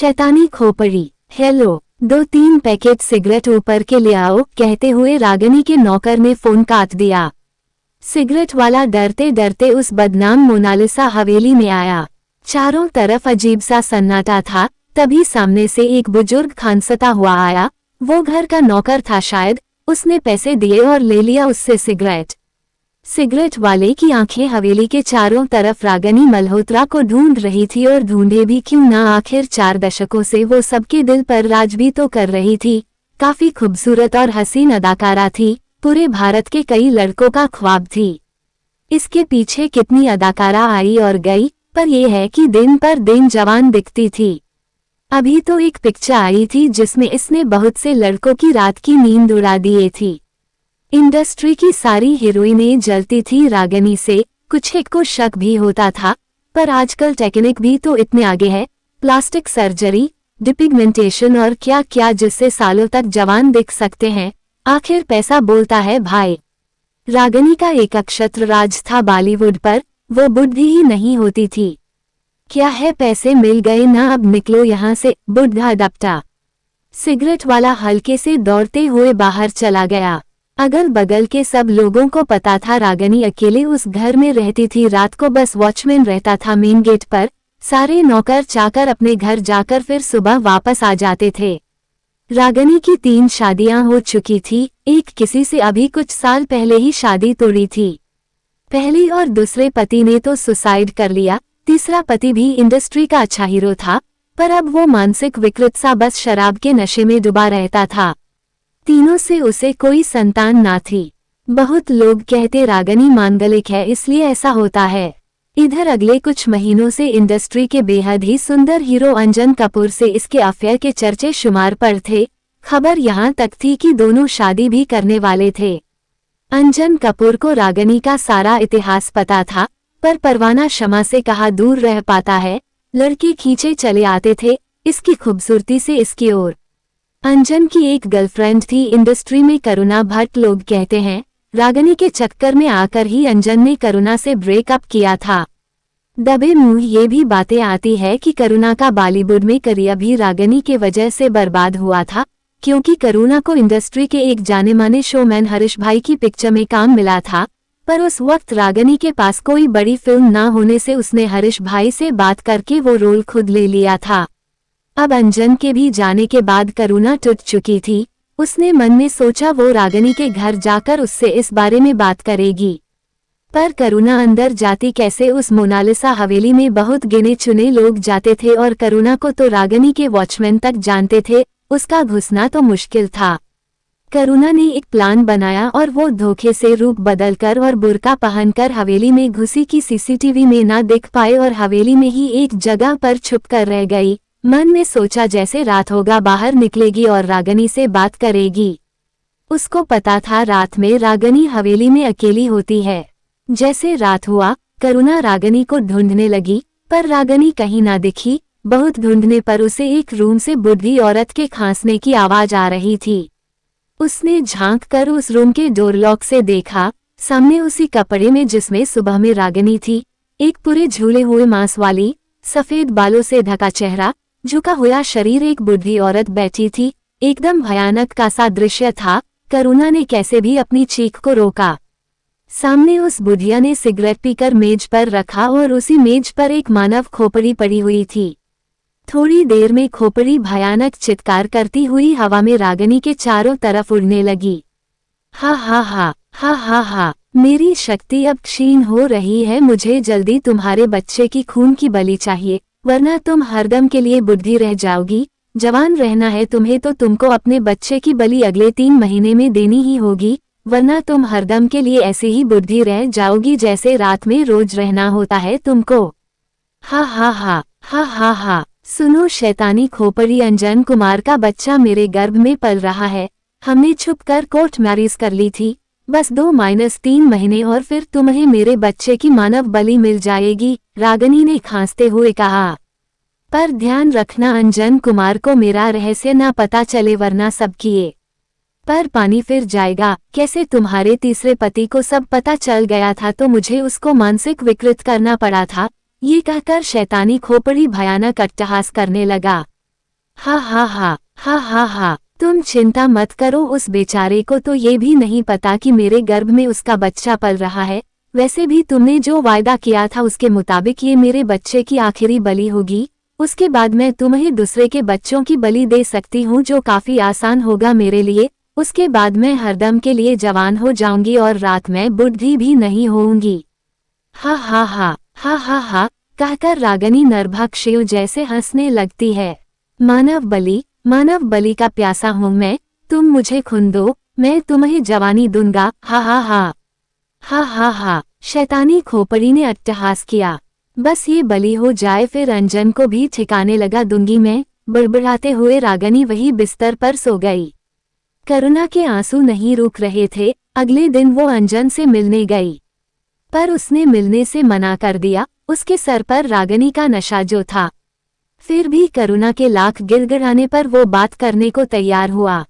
शैतानी खोपड़ी। Hello, 2-3 packet cigarette ऊपर के ले आओ, कहते हुए रागिनी के नौकर ने फोन काट दिया। सिगरेट वाला डरते डरते उस बदनाम मोनालिसा हवेली में आया। चारों तरफ अजीब सा सन्नाटा था। तभी सामने से एक बुजुर्ग खानसता हुआ आया। वो घर का नौकर था शायद। उसने पैसे दिए और ले लिया उससे सिगरेट। सिगरेट वाले की आंखें हवेली के चारों तरफ रागिनी मल्होत्रा को ढूंढ रही थी, और ढूंढे भी क्यों ना, आखिर 4 दशकों से वो सबके दिल पर राज भी तो कर रही थी। काफी खूबसूरत और हसीन अदाकारा थी, पूरे भारत के कई लड़कों का ख्वाब थी। इसके पीछे कितनी अदाकारा आई और गई, पर यह है कि दिन पर दिन जवान दिखती थी। अभी तो एक पिक्चर आई थी जिसमें इसने बहुत से लड़कों की रात की नींद उड़ा दिए थी। इंडस्ट्री की सारी हीरोइनें जलती थी रागिनी से। कुछ एक को शक भी होता था, पर आजकल टेक्निक भी तो इतने आगे है। प्लास्टिक सर्जरी, डिपिगमेंटेशन और क्या क्या, जिससे सालों तक जवान दिख सकते हैं। आखिर पैसा बोलता है भाई। रागिनी का एक अक्षत्र राज था बॉलीवुड पर, वो बुढ़ी ही नहीं होती थी। क्या है, पैसे मिल गए ना, अब निकलो यहाँ से, बुढ़ा डपटा। सिगरेट वाला हल्के से दौड़ते हुए बाहर चला गया। अगल बगल के सब लोगों को पता था रागिनी अकेले उस घर में रहती थी। रात को बस वॉचमैन रहता था मेन गेट पर। सारे नौकर चाकर अपने घर जाकर फिर सुबह वापस आ जाते थे। रागिनी की 3 शादियां हो चुकी थी। एक किसी से अभी कुछ साल पहले ही शादी तोड़ी थी। पहली और दूसरे पति ने तो सुसाइड कर लिया। तीसरा पति भी इंडस्ट्री का अच्छा हीरो था, पर अब वो मानसिक विकृत सा बस शराब के नशे में डूबा रहता था। तीनों से उसे कोई संतान ना थी। बहुत लोग कहते रागिनी मांगलिक है, इसलिए ऐसा होता है। इधर अगले कुछ महीनों से इंडस्ट्री के बेहद ही सुंदर हीरो अंजन कपूर से इसके अफेयर के चर्चे शुमार पर थे। खबर यहाँ तक थी कि दोनों शादी भी करने वाले थे। अंजन कपूर को रागिनी का सारा इतिहास पता था, पर परवाना क्षमा से कहा दूर रह पाता है। लड़के खींचे चले आते थे इसकी खूबसूरती से इसकी ओर। अंजन की एक गर्लफ्रेंड थी इंडस्ट्री में, करुणा भट्ट। लोग कहते हैं रागिनी के चक्कर में आकर ही अंजन ने करुणा से ब्रेकअप किया था। दबे मुंह ये भी बातें आती है कि करुणा का बॉलीवुड में करियर भी रागिनी के वजह से बर्बाद हुआ था, क्योंकि करुणा को इंडस्ट्री के एक जाने माने शोमैन हरीश भाई की पिक्चर में काम मिला था। पर उस वक्त रागिनी के पास कोई बड़ी फिल्म ना होने से उसने हरीश भाई से बात करके वो रोल खुद ले लिया था। अब अंजन के भी जाने के बाद करुणा टूट चुकी थी। उसने मन में सोचा वो रागिनी के घर जाकर उससे इस बारे में बात करेगी, पर करुणा अंदर जाती कैसे। उस मोनालिसा हवेली में बहुत गिने चुने लोग जाते थे, और करुणा को तो रागिनी के वॉचमैन तक जानते थे। उसका घुसना तो मुश्किल था। करुणा ने एक प्लान बनाया और वो धोखे से रूप बदलकर और बुर्का पहनकर हवेली में घुसी कि सीसीटीवी में ना दिख पाए, और हवेली में ही एक जगह पर छुपकर रह गई। मन में सोचा जैसे रात होगा बाहर निकलेगी और रागिनी से बात करेगी। उसको पता था रात में रागिनी हवेली में अकेली होती है। जैसे रात हुआ, करुणा रागिनी को ढूंढने लगी, पर रागिनी कहीं ना दिखी। बहुत ढूंढने पर उसे एक रूम से बूढ़ी औरत के खांसने की आवाज आ रही थी। उसने झांक कर उस रूम के डोर लॉक से देखा। सामने उसी कपड़े में जिसमें सुबह में रागिनी थी, एक पूरे झूले हुए मांस वाली, सफेद बालों से ढका चेहरा, झुका हुआ शरीर, एक बूढ़ी औरत बैठी थी। एकदम भयानक का सा दृश्य था। करुणा ने कैसे भी अपनी चीख को रोका। सामने उस बुढ़िया ने सिगरेट पीकर मेज पर रखा, और उसी मेज पर एक मानव खोपड़ी पड़ी हुई थी। थोड़ी देर में खोपड़ी भयानक चित्कार करती हुई हवा में रागिनी के चारों तरफ उड़ने लगी। हा हा हा हा हा हा, मेरी शक्ति अब क्षीण हो रही है। मुझे जल्दी तुम्हारे बच्चे की खून की बलि चाहिए, वरना तुम हरदम के लिए बुढ़ी रह जाओगी। जवान रहना है तुम्हें तो तुमको अपने बच्चे की बलि अगले 3 महीने में देनी ही होगी, वरना तुम हरदम के लिए ऐसे ही बुढ़ी रह जाओगी जैसे रात में रोज रहना होता है तुमको। हा हा हा हा हा हा, सुनो शैतानी खोपड़ी, अंजन कुमार का बच्चा मेरे गर्भ में पल रहा है। हमने छुपकर कोर्ट मैरिज कर ली थी। बस 2-3 महीने और फिर तुम्हें मेरे बच्चे की मानव बलि मिल जाएगी, रागिनी ने खांसते हुए कहा। पर ध्यान रखना अंजन कुमार को मेरा रहस्य ना पता चले, वरना सब किए पर पानी फिर जाएगा। कैसे तुम्हारे तीसरे पति को सब पता चल गया था तो मुझे उसको मानसिक विकृत करना पड़ा था। ये कहकर शैतानी खोपड़ी भयानक अट्टहास करने लगा। हा हा हा हा हा हा। तुम चिंता मत करो, उस बेचारे को तो ये भी नहीं पता कि मेरे गर्भ में उसका बच्चा पल रहा है। वैसे भी तुमने जो वायदा किया था उसके मुताबिक ये मेरे बच्चे की आखिरी बलि होगी। उसके बाद मैं तुम्हें दूसरे के बच्चों की बलि दे सकती हूँ, जो काफी आसान होगा मेरे लिए। उसके बाद मैं हरदम के लिए जवान हो जाऊंगी और रात में बूढ़ी भी नहीं होऊंगी। हा हा हा हा हा हा कहकर रागनी नरभक्षियों जैसे हंसने लगती है। मानव बलि का प्यासा हूं मैं, तुम मुझे खून दो, मैं तुम्हें जवानी दूंगा। हा हा हा हा हा हा। शैतानी खोपड़ी ने अट्टहास किया। बस ये बलि हो जाए फिर अंजन को भी ठिकाने लगा दूंगी मैं। बड़बड़ाते हुए रागनी वही बिस्तर पर सो गई। करुणा के आंसू नहीं रुक रहे थे। अगले दिन वो अंजन से मिलने गई, पर उसने मिलने से मना कर दिया। उसके सर पर रागनी का नशा जो था, फिर भी करुणा के लाख गिड़गिड़ाने पर वो बात करने को तैयार हुआ।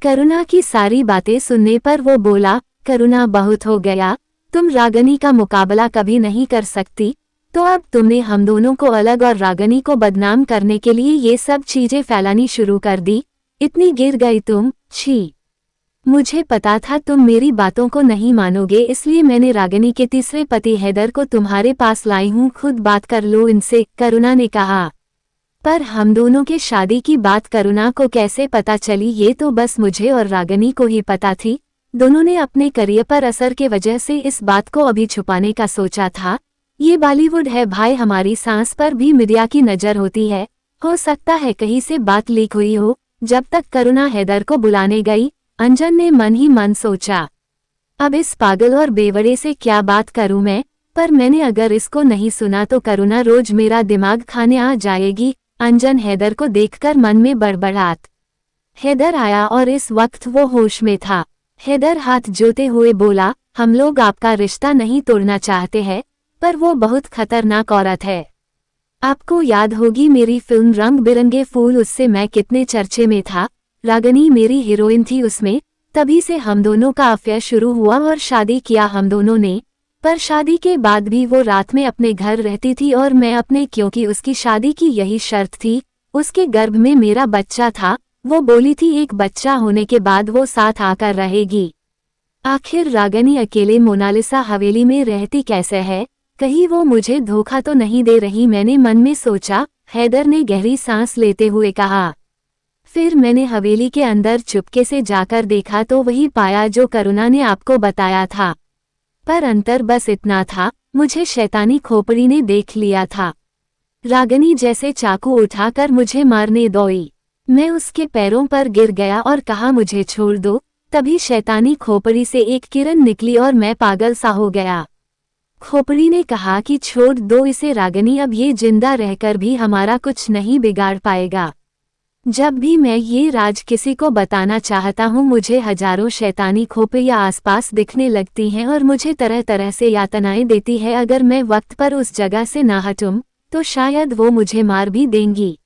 करुणा की सारी बातें सुनने पर वो बोला, करुणा बहुत हो गया, तुम रागनी का मुकाबला कभी नहीं कर सकती। तो अब तुमने हम दोनों को अलग और रागनी को बदनाम करने के लिए ये सब चीजें फैलानी शुरू कर दी। इतनी गिर गई तुम, छी। मुझे पता था तुम मेरी बातों को नहीं मानोगे, इसलिए मैंने रागिनी के तीसरे पति हैदर को तुम्हारे पास लाई हूँ, खुद बात कर लो इनसे, करुणा ने कहा। पर हम दोनों के शादी की बात करुणा को कैसे पता चली, ये तो बस मुझे और रागिनी को ही पता थी। दोनों ने अपने करियर पर असर के वजह से इस बात को अभी छुपाने का सोचा था। ये बॉलीवुड है भाई, हमारी सांस पर भी मीडिया की नजर होती है। हो सकता है कहीं से बात लीक हुई हो। जब तक करुणा हैदर को बुलाने गई, अंजन ने मन ही मन सोचा, अब इस पागल और बेवड़े से क्या बात करूं मैं। पर मैंने अगर इसको नहीं सुना तो करुणा रोज मेरा दिमाग खाने आ जाएगी। अंजन हैदर को देखकर मन में बड़बड़ात। हैदर आया और इस वक्त वो होश में था। हैदर हाथ जोते हुए बोला, हम लोग आपका रिश्ता नहीं तोड़ना चाहते हैं, पर वो बहुत खतरनाक औरत है। आपको याद होगी मेरी फिल्म रंग बिरंगे फूल, उससे मैं कितने चर्चे में था। रागिनी मेरी हीरोइन थी उसमें। तभी से हम दोनों का अफेयर शुरू हुआ और शादी किया हम दोनों ने। पर शादी के बाद भी वो रात में अपने घर रहती थी और मैं अपने, क्योंकि उसकी शादी की यही शर्त थी। उसके गर्भ में मेरा बच्चा था। वो बोली थी एक बच्चा होने के बाद वो साथ आकर रहेगी। आखिर रागिनी अकेले मोनालिसा हवेली में रहती कैसे है, कहीं वो मुझे धोखा तो नहीं दे रही, मैंने मन में सोचा। हैदर ने गहरी सांस लेते हुए कहा। फिर मैंने हवेली के अंदर चुपके से जाकर देखा तो वही पाया जो करुणा ने आपको बताया था। पर अंतर बस इतना था, मुझे शैतानी खोपड़ी ने देख लिया था। रागिनी जैसे चाकू उठाकर मुझे मारने दौड़ी। मैं उसके पैरों पर गिर गया और कहा मुझे छोड़ दो। तभी शैतानी खोपड़ी से एक किरण निकली और मैं पागल सा हो गया। खोपड़ी ने कहा कि छोड़ दो इसे रागिनी, अब ये जिंदा रहकर भी हमारा कुछ नहीं बिगाड़ पाएगा। जब भी मैं ये राज किसी को बताना चाहता हूँ, मुझे हजारों शैतानी खोपड़ियाँ आसपास दिखने लगती हैं और मुझे तरह तरह से यातनाएं देती है। अगर मैं वक्त पर उस जगह से ना हटूं तो शायद वो मुझे मार भी देंगी।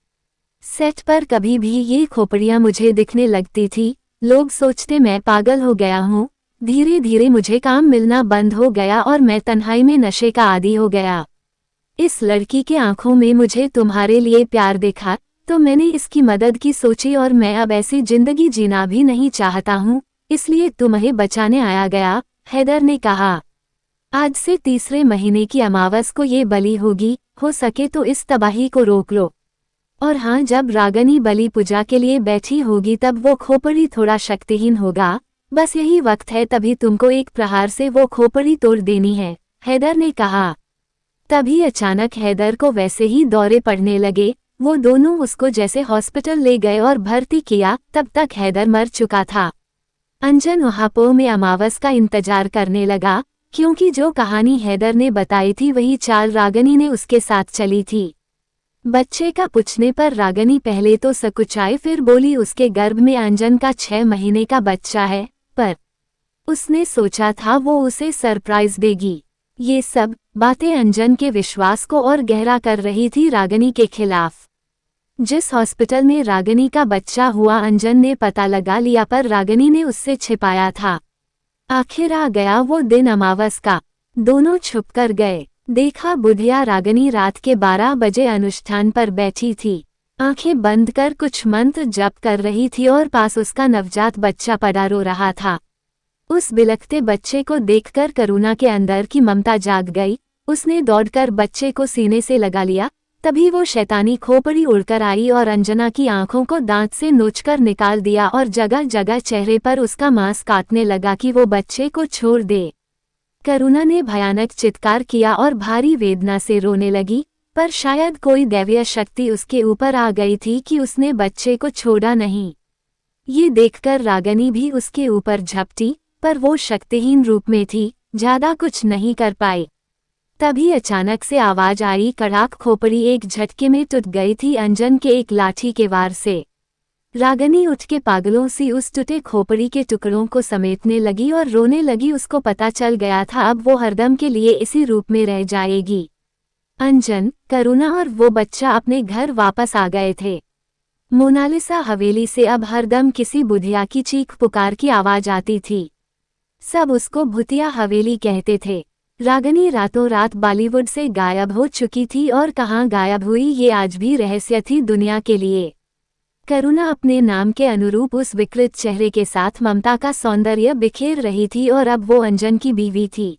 सेट पर कभी भी ये खोपड़ियाँ मुझे दिखने लगती थी। लोग सोचते मैं पागल हो गया हूँ। धीरे धीरे मुझे काम मिलना बंद हो गया और मैं तन्हाई में नशे का आदी हो गया। इस लड़की के आंखों में मुझे तुम्हारे लिए प्यार देखा तो मैंने इसकी मदद की सोची और मैं अब ऐसी जिंदगी जीना भी नहीं चाहता हूँ, इसलिए तुम्हें बचाने आया गया, हैदर ने कहा। आज से तीसरे महीने की अमावस को ये बलि होगी, हो सके तो इस तबाही को रोक लो। और हाँ, जब रागिनी बलि पूजा के लिए बैठी होगी तब वो खोपड़ी थोड़ा शक्तिहीन होगा। बस यही वक्त है, तभी तुमको एक प्रहार से वो खोपड़ी तोड़ देनी है, हैदर ने कहा। तभी अचानक हैदर को वैसे ही दौरे पड़ने लगे। वो दोनों उसको जैसे हॉस्पिटल ले गए और भर्ती किया। तब तक हैदर मर चुका था। अंजन वहां में अमावस का इंतजार करने लगा, क्योंकि जो कहानी हैदर ने बताई थी वही चाल रागिनी ने उसके साथ चली थी। बच्चे का पूछने पर रागिनी पहले तो सकुचाई, फिर बोली उसके गर्भ में अंजन का 6 महीने का बच्चा है, पर उसने सोचा था वो उसे सरप्राइज देगी। ये सब बातें अंजन के विश्वास को और गहरा कर रही थी रागिनी के खिलाफ। जिस हॉस्पिटल में रागिनी का बच्चा हुआ अंजन ने पता लगा लिया, पर रागिनी ने उससे छिपाया था। आखिर आ गया वो दिन अमावस का। दोनों छुप कर गए। देखा बुढ़िया रागिनी रात के 12 बजे अनुष्ठान पर बैठी थी। आंखें बंद कर कुछ मंत्र जप कर रही थी और पास उसका नवजात बच्चा पड़ा रो रहा था। उस बिलखते बच्चे को देखकर करुणा के अंदर की ममता जाग गई। उसने दौड़कर बच्चे को सीने से लगा लिया। तभी वो शैतानी खोपड़ी उड़कर आई और अंजना की आंखों को दांत से नोचकर निकाल दिया और जगह जगह चेहरे पर उसका मांस काटने लगा कि वो बच्चे को छोड़ दे। करुणा ने भयानक चित्कार किया और भारी वेदना से रोने लगी, पर शायद कोई दैवीय शक्ति उसके ऊपर आ गई थी कि उसने बच्चे को छोड़ा नहीं। ये देखकर रागिनी भी उसके ऊपर झपटी, पर वो शक्तिहीन रूप में थी, ज्यादा कुछ नहीं कर पाई। तभी अचानक से आवाज आई, कड़ाक खोपड़ी एक झटके में टूट गई थी अंजन के एक लाठी के वार से। रागिनी उठ के पागलों सी उस टूटे खोपड़ी के टुकड़ों को समेटने लगी और रोने लगी। उसको पता चल गया था अब वो हरदम के लिए इसी रूप में रह जाएगी। अंजन, करुणा और वो बच्चा अपने घर वापस आ गए थे। मोनालिसा हवेली से अब हरदम किसी बुधिया की चीख पुकार की आवाज आती थी। सब उसको भूतिया हवेली कहते थे। रागिनी रातों रात बॉलीवुड से गायब हो चुकी थी और कहाँ गायब हुई ये आज भी रहस्य थी दुनिया के लिए। करुणा अपने नाम के अनुरूप उस विकृत चेहरे के साथ ममता का सौंदर्य बिखेर रही थी और अब वो अंजन की बीवी थी।